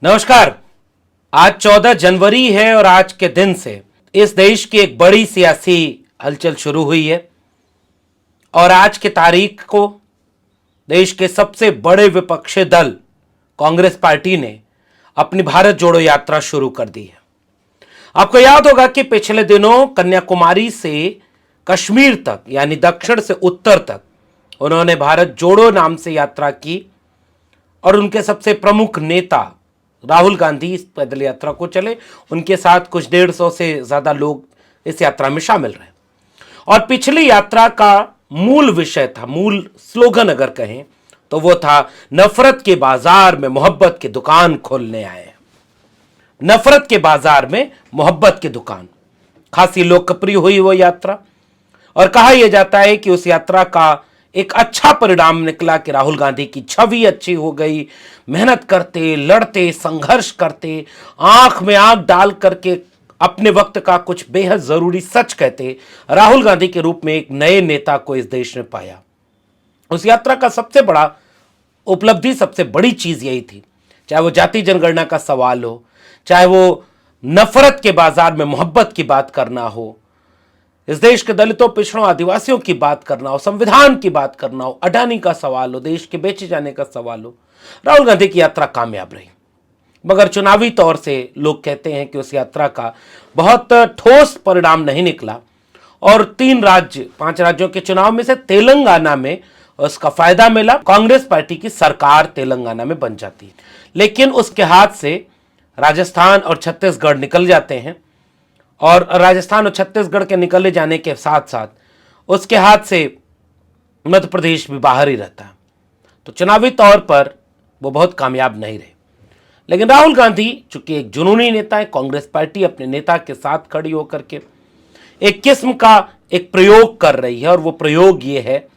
नमस्कार। आज 14 जनवरी है और आज के दिन से इस देश की एक बड़ी सियासी हलचल शुरू हुई है और आज की तारीख को देश के सबसे बड़े विपक्षी दल कांग्रेस पार्टी ने अपनी भारत जोड़ो यात्रा शुरू कर दी है। आपको याद होगा कि पिछले दिनों कन्याकुमारी से कश्मीर तक यानी दक्षिण से उत्तर तक उन्होंने भारत जोड़ो नाम से यात्रा की और उनके सबसे प्रमुख नेता राहुल गांधी इस पैदल यात्रा को चले। उनके साथ कुछ 150 से ज्यादा लोग इस यात्रा में शामिल रहे और पिछली यात्रा का मूल विषय था, मूल स्लोगन अगर कहें तो वो था, नफरत के बाजार में मोहब्बत की दुकान खोलने आए हैं। नफरत के बाजार में मोहब्बत की दुकान खासी लोकप्रिय हुई वो यात्रा और कहा यह जाता है कि उस यात्रा का एक अच्छा परिणाम निकला कि राहुल गांधी की छवि अच्छी हो गई। मेहनत करते, लड़ते, संघर्ष करते, आंख में आंख डाल करके अपने वक्त का कुछ बेहद जरूरी सच कहते राहुल गांधी के रूप में एक नए नेता को इस देश ने पाया। उस यात्रा का सबसे बड़ा उपलब्धि, सबसे बड़ी चीज यही थी, चाहे वो जाति जनगणना का सवाल हो, चाहे वो नफरत के बाजार में मोहब्बत की बात करना हो, इस देश के दलितों, पिछड़ों, आदिवासियों की बात करना हो, संविधान की बात करना हो, अडानी का सवाल हो, देश के बेचे जाने का सवाल हो, राहुल गांधी की यात्रा कामयाब रही। मगर चुनावी तौर से लोग कहते हैं कि उस यात्रा का बहुत ठोस परिणाम नहीं निकला और 5 राज्यों के चुनाव में से तेलंगाना में उसका फायदा मिला। कांग्रेस पार्टी की सरकार तेलंगाना में बन जाती है, लेकिन उसके हाथ से राजस्थान और छत्तीसगढ़ निकल जाते हैं और राजस्थान और छत्तीसगढ़ के निकले जाने के साथ साथ उसके हाथ से मध्य प्रदेश भी बाहर ही रहता है। तो चुनावी तौर पर वो बहुत कामयाब नहीं रहे। लेकिन राहुल गांधी चूंकि एक जुनूनी नेता है, कांग्रेस पार्टी अपने नेता के साथ खड़ी होकर के एक किस्म का एक प्रयोग कर रही है और वो प्रयोग ये है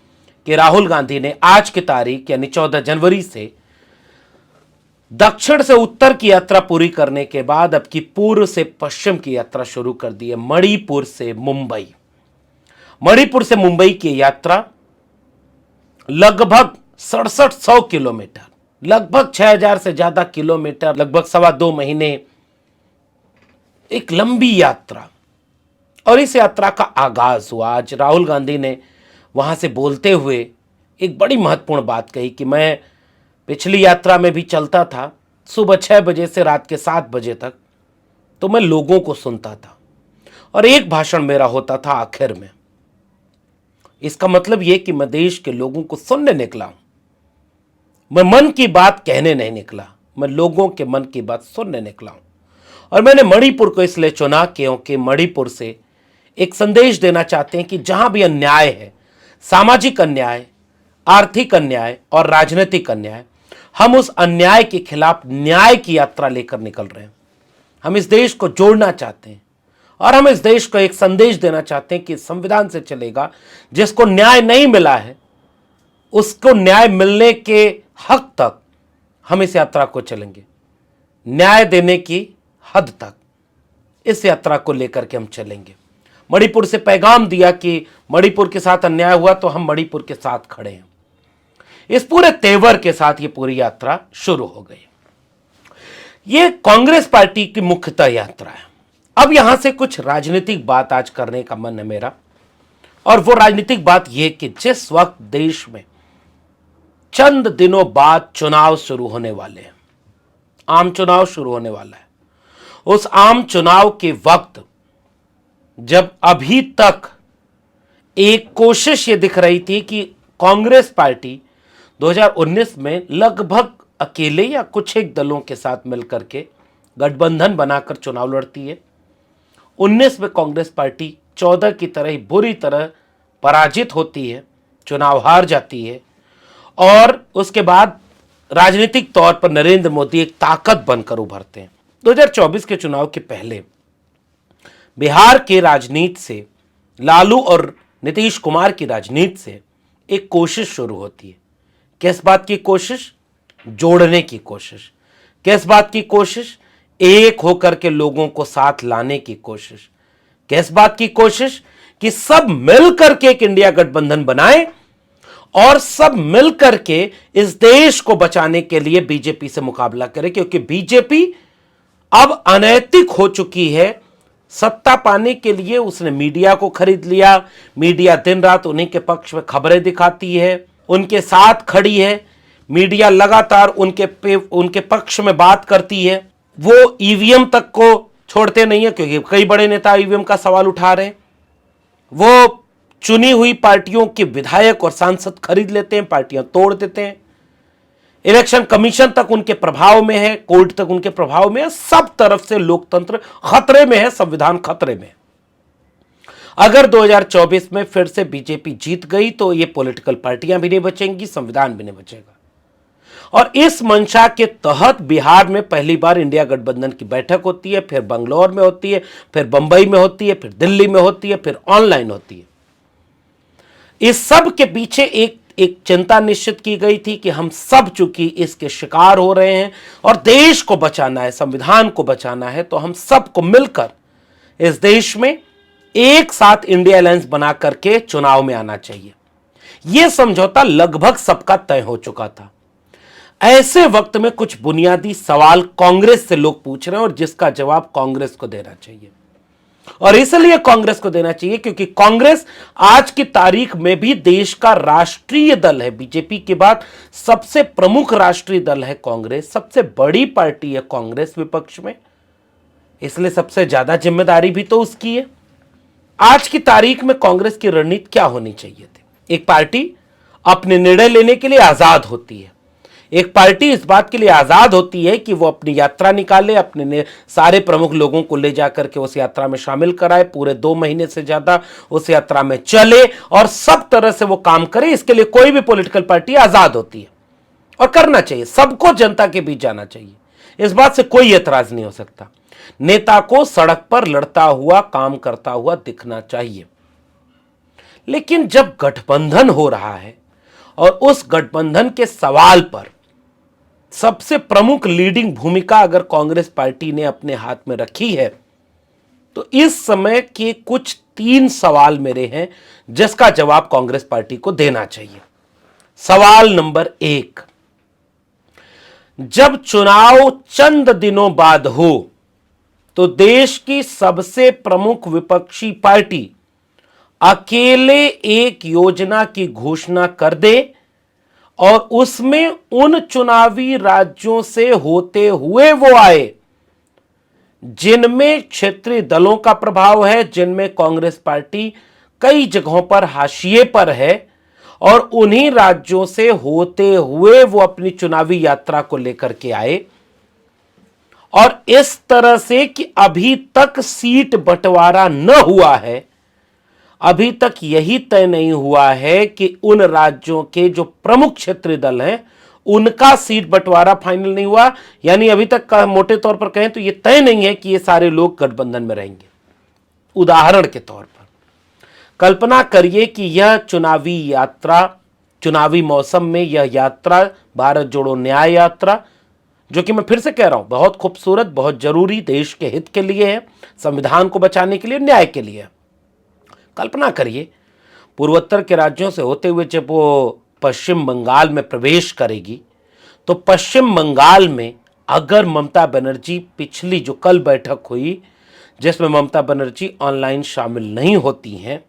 कि राहुल गांधी ने आज की तारीख यानी 14 जनवरी से दक्षिण से उत्तर की यात्रा पूरी करने के बाद अब की पूर्व से पश्चिम की यात्रा शुरू कर दी है। मणिपुर से मुंबई की यात्रा लगभग 6700 किलोमीटर, लगभग 6000 से ज्यादा किलोमीटर, लगभग 2.25 महीने, एक लंबी यात्रा। और इस यात्रा का आगाज हुआ आज राहुल गांधी ने वहां से बोलते हुए एक बड़ी महत्वपूर्ण बात कही कि मैं पिछली यात्रा में भी चलता था सुबह 6 बजे से रात के 7 बजे तक, तो मैं लोगों को सुनता था और एक भाषण मेरा होता था आखिर में। इसका मतलब यह कि मैं देश के लोगों को सुनने निकला हूं। मैं मन की बात कहने नहीं निकला, मैं लोगों के मन की बात सुनने निकला हूं। और मैंने मणिपुर को इसलिए चुना क्योंकि मणिपुर से एक संदेश देना चाहते हैं कि जहां भी अन्याय है, सामाजिक अन्याय, आर्थिक अन्याय और राजनीतिक अन्याय, हम उस अन्याय के खिलाफ न्याय की यात्रा लेकर निकल रहे हैं। हम इस देश को जोड़ना चाहते हैं और हम इस देश को एक संदेश देना चाहते हैं कि संविधान से चलेगा। जिसको न्याय नहीं मिला है उसको न्याय मिलने के हक तक हम इस यात्रा को चलेंगे, न्याय देने की हद तक इस यात्रा को लेकर के हम चलेंगे। मणिपुर से पैगाम दिया कि मणिपुर के साथ अन्याय हुआ तो हम मणिपुर के साथ खड़े हैं। इस पूरे तेवर के साथ ये पूरी यात्रा शुरू हो गई। ये कांग्रेस पार्टी की मुख्यतः यात्रा है। अब यहां से कुछ राजनीतिक बात आज करने का मन है मेरा, और वो राजनीतिक बात यह कि जिस वक्त देश में चंद दिनों बाद चुनाव शुरू होने वाले हैं, आम चुनाव शुरू होने वाला है, उस आम चुनाव के वक्त जब अभी तक एक कोशिश ये दिख रही थी कि कांग्रेस पार्टी 2019 में लगभग अकेले या कुछ एक दलों के साथ मिलकर के गठबंधन बनाकर चुनाव लड़ती है। 19 में कांग्रेस पार्टी 14 की तरह ही बुरी तरह पराजित होती है, चुनाव हार जाती है और उसके बाद राजनीतिक तौर पर नरेंद्र मोदी एक ताकत बनकर उभरते हैं। 2024 के चुनाव के पहले बिहार के राजनीति से, लालू और नीतीश कुमार की राजनीति से एक कोशिश शुरू होती है। किस बात की कोशिश? जोड़ने की कोशिश। किस बात की कोशिश? एक होकर के लोगों को साथ लाने की कोशिश। किस बात की कोशिश? कि सब मिलकर के एक इंडिया गठबंधन बनाएं और सब मिलकर के इस देश को बचाने के लिए बीजेपी से मुकाबला करें, क्योंकि बीजेपी अब अनैतिक हो चुकी है। सत्ता पाने के लिए उसने मीडिया को खरीद लिया। मीडिया दिन रात उन्हीं के पक्ष में खबरें दिखाती है, उनके साथ खड़ी है। मीडिया लगातार उनके पक्ष में बात करती है। वो ईवीएम तक को छोड़ते नहीं है, क्योंकि कई बड़े नेता ईवीएम का सवाल उठा रहे हैं। वो चुनी हुई पार्टियों के विधायक और सांसद खरीद लेते हैं, पार्टियां तोड़ देते हैं। इलेक्शन कमीशन तक उनके प्रभाव में है, कोर्ट तक उनके प्रभाव में है। सब तरफ से लोकतंत्र खतरे में है, संविधान खतरे में है। अगर 2024 में फिर से बीजेपी जीत गई तो ये पॉलिटिकल पार्टियां भी नहीं बचेंगी, संविधान भी नहीं बचेगा। और इस मंशा के तहत बिहार में पहली बार इंडिया गठबंधन की बैठक होती है, फिर बंगलौर में होती है, फिर बंबई में होती है, फिर दिल्ली में होती है, फिर ऑनलाइन होती है। इस सब के पीछे एक चिंता निश्चित की गई थी कि हम सब चूंकि इसके शिकार हो रहे हैं और देश को बचाना है, संविधान को बचाना है, तो हम सबको मिलकर इस देश में एक साथ इंडिया अलायंस बना करके चुनाव में आना चाहिए। यह समझौता लगभग सबका तय हो चुका था। ऐसे वक्त में कुछ बुनियादी सवाल कांग्रेस से लोग पूछ रहे हैं और जिसका जवाब कांग्रेस को देना चाहिए। और इसलिए कांग्रेस को देना चाहिए क्योंकि कांग्रेस आज की तारीख में भी देश का राष्ट्रीय दल है। बीजेपी के बाद सबसे प्रमुख राष्ट्रीय दल है कांग्रेस, सबसे बड़ी पार्टी है कांग्रेस विपक्ष में, इसलिए सबसे ज्यादा जिम्मेदारी भी तो उसकी है। आज की तारीख में कांग्रेस की रणनीति क्या होनी चाहिए थी? एक पार्टी अपने निर्णय लेने के लिए आजाद होती है। एक पार्टी इस बात के लिए आजाद होती है कि वो अपनी यात्रा निकाले, अपने सारे प्रमुख लोगों को ले जाकर के उस यात्रा में शामिल कराए, पूरे 2 महीने से ज्यादा उस यात्रा में चले और सब तरह से वो काम करे। इसके लिए कोई भी पॉलिटिकल पार्टी आजाद होती है और करना चाहिए। सबको जनता के बीच जाना चाहिए, इस बात से कोई एतराज नहीं हो सकता। नेता को सड़क पर लड़ता हुआ, काम करता हुआ दिखना चाहिए। लेकिन जब गठबंधन हो रहा है और उस गठबंधन के सवाल पर सबसे प्रमुख लीडिंग भूमिका अगर कांग्रेस पार्टी ने अपने हाथ में रखी है, तो इस समय के कुछ 3 सवाल मेरे हैं जिसका जवाब कांग्रेस पार्टी को देना चाहिए। सवाल नंबर 1, जब चुनाव चंद दिनों बाद हो तो देश की सबसे प्रमुख विपक्षी पार्टी अकेले एक योजना की घोषणा कर दे और उसमें उन चुनावी राज्यों से होते हुए वो आए जिनमें क्षेत्रीय दलों का प्रभाव है, जिनमें कांग्रेस पार्टी कई जगहों पर हाशिए पर है, और उन्हीं राज्यों से होते हुए वो अपनी चुनावी यात्रा को लेकर के आए। और इस तरह से कि अभी तक सीट बंटवारा न हुआ है, अभी तक यही तय नहीं हुआ है कि उन राज्यों के जो प्रमुख क्षेत्रीय दल हैं उनका सीट बंटवारा फाइनल नहीं हुआ। यानी अभी तक मोटे तौर पर कहें तो यह तय नहीं है कि ये सारे लोग गठबंधन में रहेंगे। उदाहरण के तौर पर कल्पना करिए कि यह चुनावी यात्रा, चुनावी मौसम में यह यात्रा भारत जोड़ो न्याय यात्रा, जो कि मैं फिर से कह रहा हूं बहुत खूबसूरत, बहुत जरूरी, देश के हित के लिए है, संविधान को बचाने के लिए, न्याय के लिए है। कल्पना करिए पूर्वोत्तर के राज्यों से होते हुए जब वो पश्चिम बंगाल में प्रवेश करेगी, तो पश्चिम बंगाल में अगर ममता बनर्जी, पिछली जो कल बैठक हुई जिसमें ममता बनर्जी ऑनलाइन शामिल नहीं होती हैं,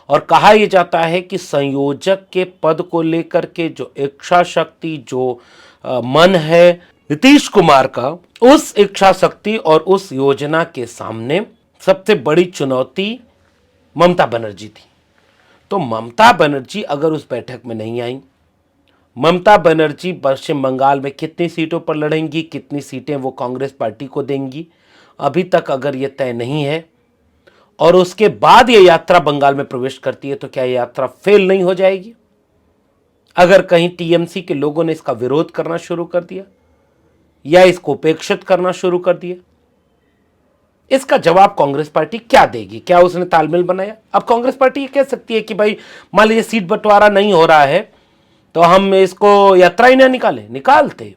और कहा यह जाता है कि संयोजक के पद को लेकर के जो इच्छा शक्ति, जो मन है नीतीश कुमार का, उस इच्छा शक्ति और उस योजना के सामने सबसे बड़ी चुनौती ममता बनर्जी थी। तो ममता बनर्जी अगर उस बैठक में नहीं आई, ममता बनर्जी पश्चिम बंगाल में कितनी सीटों पर लड़ेंगी, कितनी सीटें वो कांग्रेस पार्टी को देंगी, अभी तक अगर ये तय नहीं है, और उसके बाद ये यात्रा बंगाल में प्रवेश करती है, तो क्या ये यात्रा फेल नहीं हो जाएगी? अगर कहीं टीएमसी के लोगों ने इसका विरोध करना शुरू कर दिया या इसको उपेक्षित करना शुरू कर दिया, इसका जवाब कांग्रेस पार्टी क्या देगी? क्या उसने तालमेल बनाया? अब कांग्रेस पार्टी ये कह सकती है कि भाई मान लीजिए सीट बंटवारा नहीं हो रहा है तो हम इसको यात्रा ही ना निकालते।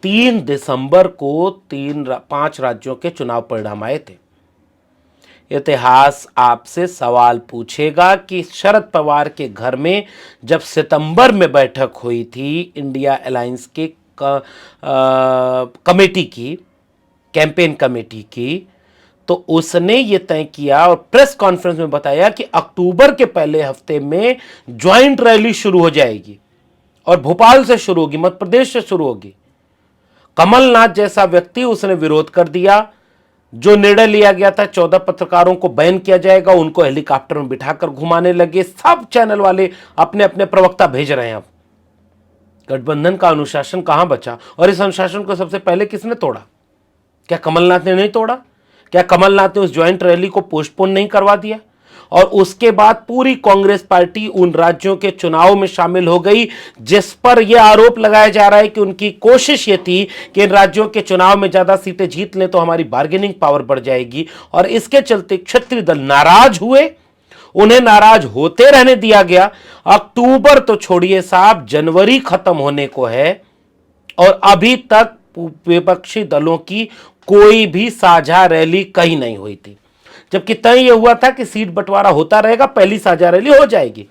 3 दिसंबर को 5 राज्यों के चुनाव परिणाम आए थे। इतिहास आपसे सवाल पूछेगा कि शरद पवार के घर में जब सितंबर में बैठक हुई थी इंडिया अलायंस के कमेटी की, कैंपेन कमेटी की, तो उसने ये तय किया और प्रेस कॉन्फ्रेंस में बताया कि अक्टूबर के पहले हफ्ते में ज्वाइंट रैली शुरू हो जाएगी और भोपाल से शुरू होगी, मध्य प्रदेश से शुरू होगी। कमलनाथ जैसा व्यक्ति उसने विरोध कर दिया। जो निर्णय लिया गया था 14 पत्रकारों को बैन किया जाएगा, उनको हेलीकॉप्टर में बिठाकर घुमाने लगे। सब चैनल वाले अपने अपने प्रवक्ता भेज रहे हैं। अब गठबंधन का अनुशासन कहां बचा? और इस अनुशासन को सबसे पहले किसने तोड़ा? क्या कमलनाथ ने नहीं तोड़ा? क्या कमलनाथ ने उस ज्वाइंट रैली को पोस्टपोन नहीं करवा दिया? और उसके बाद पूरी कांग्रेस पार्टी उन राज्यों के चुनाव में शामिल हो गई जिस पर यह आरोप लगाया जा रहा है कि उनकी कोशिश ये थी कि इन राज्यों के चुनाव में ज्यादा सीटें जीत लें तो हमारी बार्गेनिंग पावर बढ़ जाएगी। और इसके चलते क्षत्रिय दल नाराज हुए, उन्हें नाराज होते रहने दिया गया। अक्टूबर तो छोड़िए साहब, जनवरी खत्म होने को है और अभी तक विपक्षी दलों की कोई भी साझा रैली कहीं नहीं हुई थी, जबकि तय यह हुआ था कि सीट बंटवारा होता रहेगा, पहली साझा रैली हो जाएगी।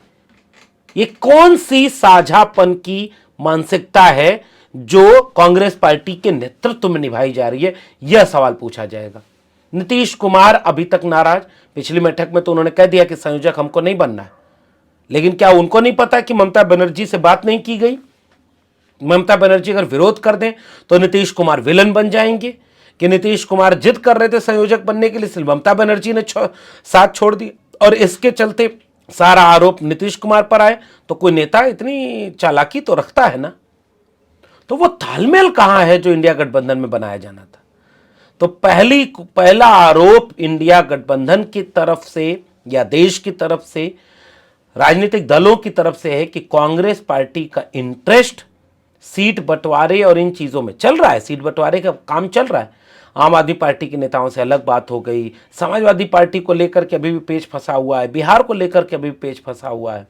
ये कौन सी साझापन की मानसिकता है जो कांग्रेस पार्टी के नेतृत्व में निभाई जा रही है, यह सवाल पूछा जाएगा। नीतीश कुमार अभी तक नाराज। पिछली बैठक में तो उन्होंने कह दिया कि संयोजक हमको नहीं बनना है, लेकिन क्या उनको नहीं पता कि ममता बनर्जी से बात नहीं की गई? ममता बनर्जी अगर विरोध कर दें तो नीतीश कुमार विलन बन जाएंगे कि नीतीश कुमार जिद कर रहे थे संयोजक बनने के लिए, इसलिए ममता बनर्जी ने साथ छोड़ दिया और इसके चलते सारा आरोप नीतीश कुमार पर आए। तो कोई नेता इतनी चालाकी तो रखता है ना? तो वो तालमेल कहां है जो इंडिया गठबंधन में बनाया जाना था? तो पहला आरोप इंडिया गठबंधन की तरफ से या देश की तरफ से, राजनीतिक दलों की तरफ से है कि कांग्रेस पार्टी का इंटरेस्ट सीट बंटवारे और इन चीजों में चल रहा है। सीट बंटवारे का काम चल रहा है। आम आदमी पार्टी के नेताओं से अलग बात हो गई, समाजवादी पार्टी को लेकर के अभी भी पेच फंसा हुआ है, बिहार को लेकर के अभी भी पेच फंसा हुआ है।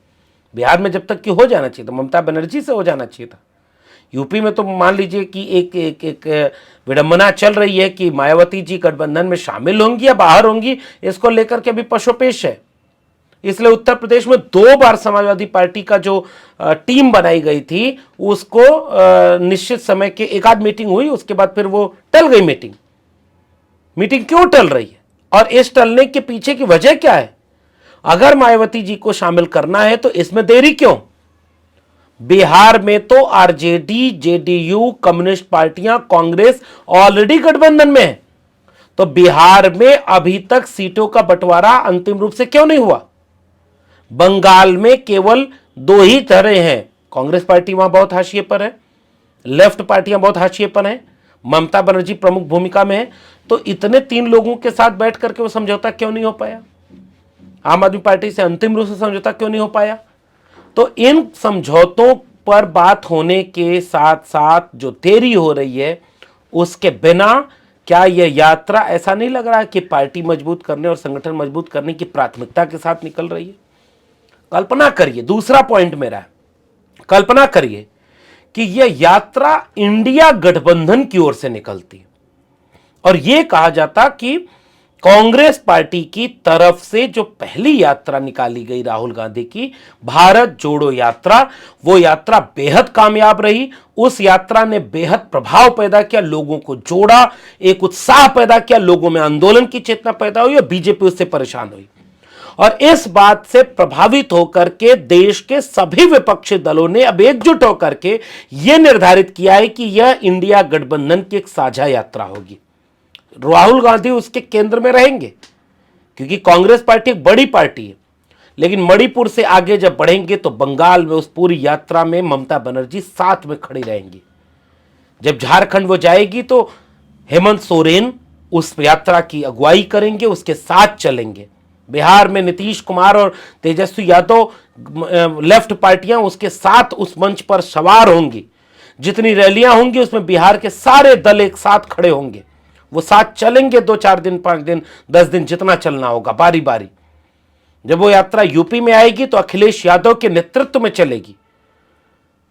बिहार में जब तक कि हो जाना चाहिए तो ममता बनर्जी से हो जाना चाहिए था। यूपी में तो मान लीजिए कि एक विडंबना चल रही है कि मायावती जी गठबंधन में शामिल होंगी या बाहर होंगी, इसको लेकर के अभी पशोपेश है। इसलिए उत्तर प्रदेश में 2 बार समाजवादी पार्टी का जो टीम बनाई गई थी उसको निश्चित समय के एक आध मीटिंग हुई, उसके बाद फिर वो टल गई मीटिंग क्यों टल रही है और इस टलने के पीछे की वजह क्या है? अगर मायावती जी को शामिल करना है तो इसमें देरी क्यों? बिहार में तो आरजेडी, जेडीयू, कम्युनिस्ट पार्टियां, कांग्रेस ऑलरेडी गठबंधन में है, तो बिहार में अभी तक सीटों का बंटवारा अंतिम रूप से क्यों नहीं हुआ? बंगाल में केवल 2 ही तरह हैं। कांग्रेस पार्टी वहां बहुत हाशिए पर है, लेफ्ट पार्टियां बहुत हाशिए पर हैं, ममता बनर्जी प्रमुख भूमिका में है। तो इतने 3 लोगों के साथ बैठ करके वो समझौता क्यों नहीं हो पाया? आम आदमी पार्टी से अंतिम रूप से समझौता क्यों नहीं हो पाया? तो इन समझौतों पर बात होने के साथ साथ जो देरी हो रही है उसके बिना क्या यह यात्रा, ऐसा नहीं लग रहा है कि पार्टी मजबूत करने और संगठन मजबूत करने की प्राथमिकता के साथ निकल रही है? कल्पना करिए, दूसरा पॉइंट मेरा है, कल्पना करिए कि यह यात्रा इंडिया गठबंधन की ओर से निकलती और यह कहा जाता कि कांग्रेस पार्टी की तरफ से जो पहली यात्रा निकाली गई राहुल गांधी की, भारत जोड़ो यात्रा, वो यात्रा बेहद कामयाब रही। उस यात्रा ने बेहद प्रभाव पैदा किया, लोगों को जोड़ा, एक उत्साह पैदा किया, लोगों में आंदोलन की चेतना पैदा हुई और बीजेपी उससे परेशान हुई। और इस बात से प्रभावित होकर के देश के सभी विपक्षी दलों ने अब एकजुट होकर के यह निर्धारित किया है कि यह इंडिया गठबंधन की एक साझा यात्रा होगी। राहुल गांधी उसके केंद्र में रहेंगे क्योंकि कांग्रेस पार्टी एक बड़ी पार्टी है, लेकिन मणिपुर से आगे जब बढ़ेंगे तो बंगाल में उस पूरी यात्रा में ममता बनर्जी साथ में खड़ी रहेंगी। जब झारखंड वो जाएगी तो हेमंत सोरेन उस यात्रा की अगुवाई करेंगे, उसके साथ चलेंगे। बिहार में नीतीश कुमार और तेजस्वी यादव, लेफ्ट पार्टियां उसके साथ उस मंच पर सवार होंगी। जितनी रैलियां होंगी उसमें बिहार के सारे दल एक साथ खड़े होंगे, वो साथ चलेंगे 2-4 दिन, 5 दिन, 10 दिन, जितना चलना होगा बारी बारी। जब वो यात्रा यूपी में आएगी तो अखिलेश यादव के नेतृत्व में चलेगी,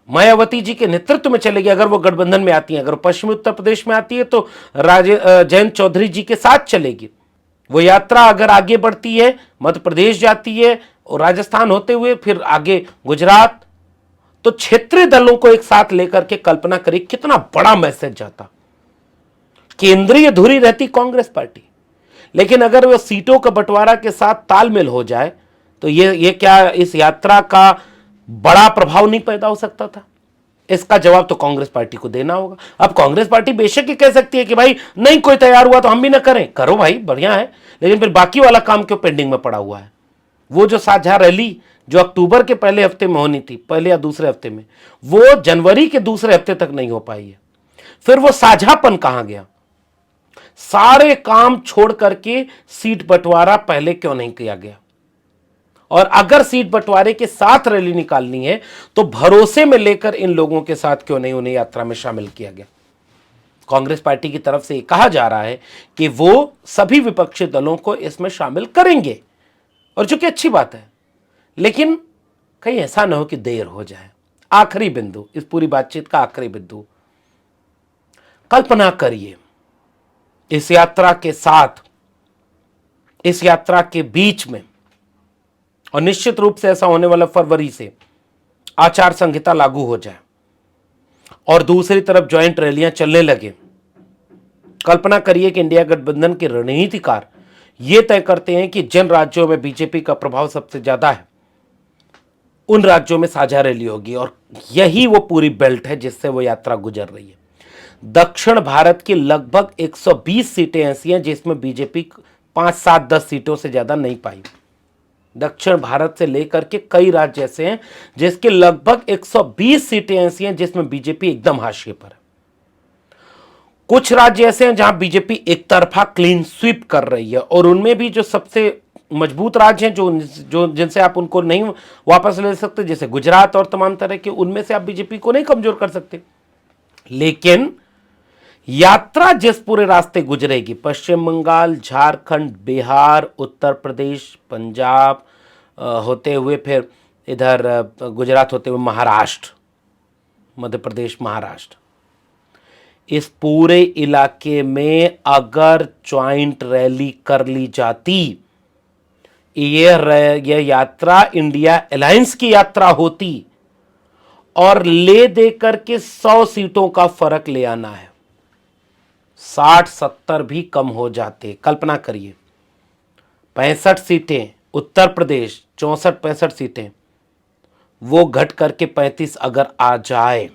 मायावती जी के नेतृत्व में चलेगी अगर वो गठबंधन में आती है। अगर पश्चिमी उत्तर प्रदेश में आती है तो जयंत चौधरी जी के साथ चलेगी। वो यात्रा अगर आगे बढ़ती है, मध्य प्रदेश जाती है और राजस्थान होते हुए फिर आगे गुजरात, तो क्षेत्रीय दलों को एक साथ लेकर के कल्पना करिए कितना बड़ा मैसेज जाता। केंद्रीय धुरी रहती कांग्रेस पार्टी, लेकिन अगर वो सीटों का बंटवारा के साथ तालमेल हो जाए तो ये क्या इस यात्रा का बड़ा प्रभाव नहीं पैदा हो सकता था? इसका जवाब तो कांग्रेस पार्टी को देना होगा। अब कांग्रेस पार्टी बेशक ही कह सकती है कि भाई नहीं कोई तैयार हुआ तो हम भी ना करें, करो भाई बढ़िया है, लेकिन फिर बाकी वाला काम क्यों पेंडिंग में पड़ा हुआ है? वो जो साझा रैली जो अक्टूबर के पहले हफ्ते में होनी थी, पहले या दूसरे हफ्ते में, वो जनवरी के दूसरे हफ्ते तक नहीं हो पाई है। फिर वो साझापन कहां गया? सारे काम छोड़ करके सीट बंटवारा पहले क्यों नहीं किया गया? और अगर सीट बंटवारे के साथ रैली निकालनी है तो भरोसे में लेकर इन लोगों के साथ क्यों नहीं उन्हें यात्रा में शामिल किया गया? कांग्रेस पार्टी की तरफ से कहा जा रहा है कि वो सभी विपक्षी दलों को इसमें शामिल करेंगे, और जो कि अच्छी बात है, लेकिन कहीं ऐसा ना हो कि देर हो जाए। आखिरी बिंदु, इस पूरी बातचीत का आखिरी बिंदु, कल्पना करिए इस यात्रा के साथ, इस यात्रा के बीच में, और निश्चित रूप से ऐसा होने वाला फरवरी से आचार संहिता लागू हो जाए और दूसरी तरफ ज्वाइंट रैलियां चलने लगे। कल्पना करिए कि इंडिया गठबंधन के रणनीतिकार यह तय करते हैं कि जिन राज्यों में बीजेपी का प्रभाव सबसे ज्यादा है उन राज्यों में साझा रैली होगी, और यही वो पूरी बेल्ट है जिससे वो यात्रा गुजर रही है। दक्षिण भारत की लगभग 120 सीटें ऐसी हैं जिसमें बीजेपी 5, 7, 10 सीटों से ज्यादा नहीं पाई। दक्षिण भारत से लेकर के कई राज्य ऐसे हैं जिसके लगभग 120 सीटें ऐसी हैं जिसमें बीजेपी एकदम हाशिए पर है। कुछ राज्य ऐसे हैं जहां बीजेपी एक तरफा क्लीन स्वीप कर रही है, और उनमें भी जो सबसे मजबूत राज्य हैं, जो जिनसे आप उनको नहीं वापस ले सकते, जैसे गुजरात और तमाम तरह के, उनमें से आप बीजेपी को नहीं कमजोर कर सकते। लेकिन यात्रा जिस पूरे रास्ते गुजरेगी, पश्चिम बंगाल, झारखंड, बिहार, उत्तर प्रदेश, पंजाब होते हुए फिर इधर गुजरात होते हुए महाराष्ट्र, मध्य प्रदेश, महाराष्ट्र, इस पूरे इलाके में अगर ज्वाइंट रैली कर ली जाती, यह यात्रा इंडिया अलायंस की यात्रा होती, और ले दे करके 100 सीटों का फर्क ले आना है, 60-70 भी कम हो जाते। कल्पना करिए, 65 सीटें उत्तर प्रदेश, 64-65 सीटें, वो घट करके 35 अगर आ जाए,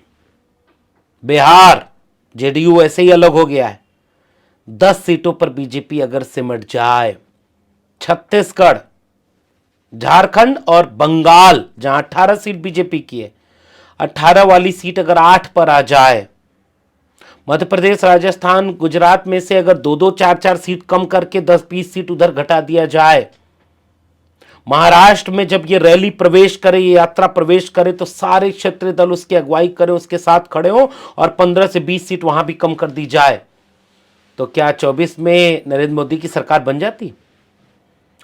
बिहार जेडीयू ऐसे ही अलग हो गया है, 10 सीटों पर बीजेपी अगर सिमट जाए, छत्तीसगढ़, झारखंड और बंगाल जहां 18 सीट बीजेपी की है, 18 वाली सीट अगर 8 पर आ जाए, मध्य प्रदेश, राजस्थान, गुजरात में से अगर 2-2, 4-4 सीट कम करके 10-20 सीट उधर घटा दिया जाए, महाराष्ट्र में जब ये रैली प्रवेश करे, ये यात्रा प्रवेश करे, तो सारे क्षेत्रीय दल उसकी अगुवाई करें, उसके साथ खड़े हो, और 15 से 20 सीट वहां भी कम कर दी जाए, तो क्या 24 में नरेंद्र मोदी की सरकार बन जाती?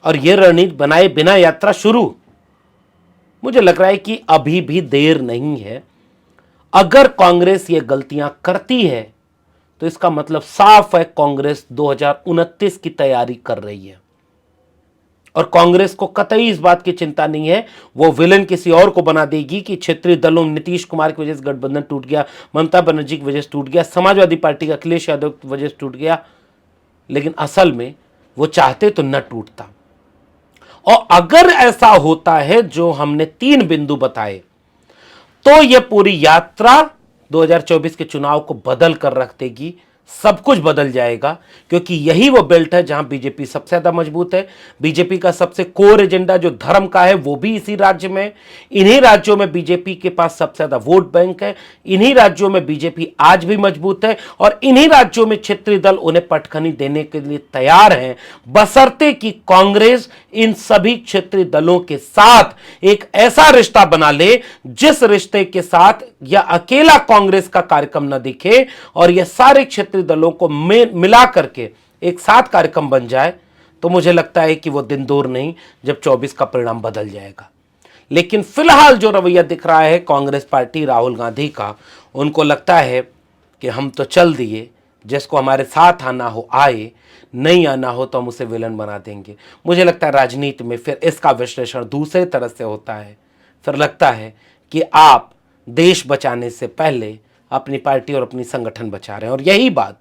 और ये रणनीति बनाए बिना यात्रा शुरू? मुझे लग रहा है कि अभी भी देर नहीं है। अगर कांग्रेस ये गलतियां करती है तो इसका मतलब साफ है, कांग्रेस 2029 की तैयारी कर रही है, और कांग्रेस को कतई इस बात की चिंता नहीं है वो विलेन किसी और को बना देगी कि क्षेत्रीय दलों, नीतीश कुमार की वजह से गठबंधन टूट गया, ममता बनर्जी की वजह से टूट गया, समाजवादी पार्टी का अखिलेश यादव की वजह से टूट गया, लेकिन असल में वो चाहते तो न टूटता। और अगर ऐसा होता है जो हमने 3 बिंदु बताए, तो यह पूरी यात्रा 2024 के चुनाव को बदल कर रख देगी, सब कुछ बदल जाएगा, क्योंकि यही वो बेल्ट है जहां बीजेपी सबसे ज्यादा मजबूत है। बीजेपी का सबसे कोर एजेंडा जो धर्म का है वो भी इसी राज्य में, इन्हीं राज्यों में बीजेपी के पास सबसे ज्यादा वोट बैंक है, इन्हीं राज्यों में बीजेपी आज भी मजबूत है, और इन्हीं राज्यों में क्षेत्रीय दल उन्हें पटखनी देने के लिए तैयार हैं, बशर्ते कि कांग्रेस इन सभी क्षेत्रीय दलों के साथ एक ऐसा रिश्ता बना ले जिस रिश्ते के साथ यह अकेला कांग्रेस का कार्यक्रम न दिखे, और यह सारे क्षेत्रीय दलों को मिला करके एक साथ कार्यक्रम बन जाए, तो मुझे लगता है कि वो दिन दूर नहीं जब 24 का परिणाम बदल जाएगा। लेकिन फिलहाल जो रवैया दिख रहा है कांग्रेस पार्टी, राहुल गांधी का, उनको लगता है कि हम तो चल दिए, जिसको हमारे साथ आना हो आए, नहीं आना हो तो हम उसे विलन बना देंगे। मुझे लगता है राजनीति में फिर इसका विश्लेषण दूसरे तरह से होता है। फिर लगता है कि आप देश बचाने से पहले अपनी पार्टी और अपनी संगठन बचा रहे हैं, और यही बात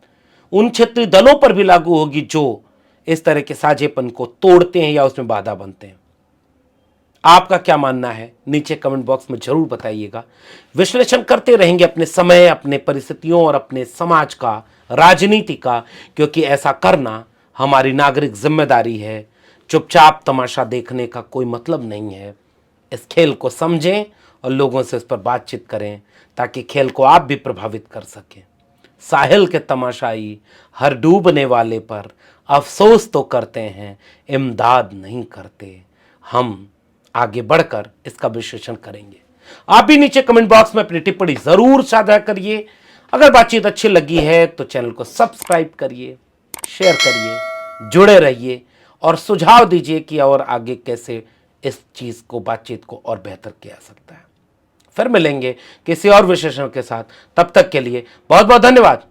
उन क्षेत्रीय दलों पर भी लागू होगी जो इस तरह के साझेपन को तोड़ते हैं या उसमें बाधा बनते हैं। आपका क्या मानना है नीचे कमेंट बॉक्स में जरूर बताइएगा। विश्लेषण करते रहेंगे अपने समय, अपने परिस्थितियों और अपने समाज का, राजनीति का, क्योंकि ऐसा करना हमारी नागरिक जिम्मेदारी है। चुपचाप तमाशा देखने का कोई मतलब नहीं है। इस खेल को समझें और लोगों से इस पर बातचीत करें ताकि खेल को आप भी प्रभावित कर सकें। साहिल के तमाशाई हर डूबने वाले पर अफसोस तो करते हैं, इमदाद नहीं करते। हम आगे बढ़कर इसका विश्लेषण करेंगे। आप भी नीचे कमेंट बॉक्स में अपनी टिप्पणी जरूर साझा करिए। अगर बातचीत अच्छी लगी है तो चैनल को सब्सक्राइब करिए, शेयर करिए, जुड़े रहिए और सुझाव दीजिए कि और आगे कैसे इस चीज को, बातचीत को और बेहतर किया जा सकता है। फिर मिलेंगे किसी और विशेषण के साथ। तब तक के लिए बहुत बहुत धन्यवाद।